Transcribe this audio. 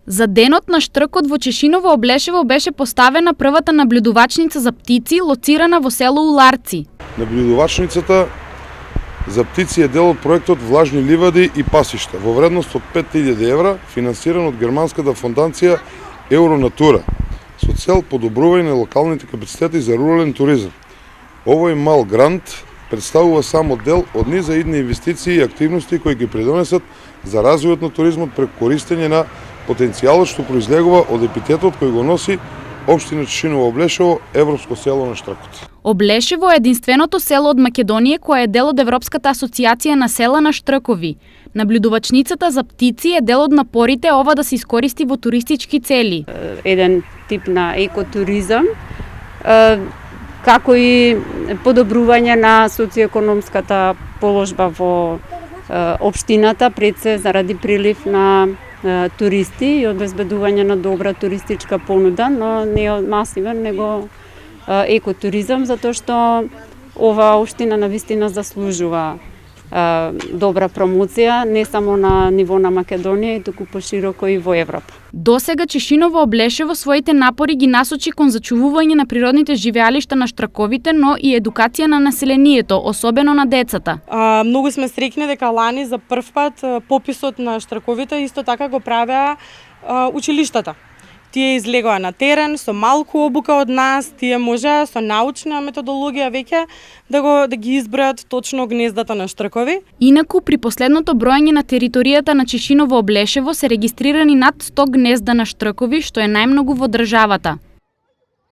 За денот на штркот во Чешиново Облешево беше поставена првата наблюдувачница за птици, лоцирана во село Уларци. Наблюдувачницата за птици е дел од проектот Влажни ливади и пасишта во вредност од 5000 евра, финансиран од германската фондација Евронатура, со цел подобрување на локалните капацитети за рурален туризам. Овој мал грант представува само дел од низ идни инвестиции и активности кои ги придонесат за развојот на туризмот преку користење на потенцијалот што произлегува од епитетот кој го носи Општина Чешиново Облешево, европско село на штркот. Облешево е единственото село од Македонија кое е дел од Европската асоциација на села на штркови. Наблюдувачницата за птици е дел од напорите ова да се искористи во туристички цели. Еден тип на екотуризам, како и подобрување на социоекономската положба во општината, пред се заради прилив на туристи и обезбедување на добра туристичка понуда, но не масивен, него екотуризам, затоа што оваа општина навистина заслужува добра промоција, не само на ниво на Македонија, туку пошироко и во Европа. Досега Чешиново Облешево своите напори ги насочи кон зачувување на природните живеалишта на штрковите, но и едукација на населението, особено на децата. Многу сме среќни дека лани за прв пат пописот на штрковите исто така го правеа училиштата. Тие излегоа на терен со малку обука од нас, тие можеа со научна методологија веќе да ги избројат точно гнездата на штркови. Инаку при последното броење на територијата на Чешиново Облешево се регистрирани над 100 гнезда на штркови, што е најмногу во државата.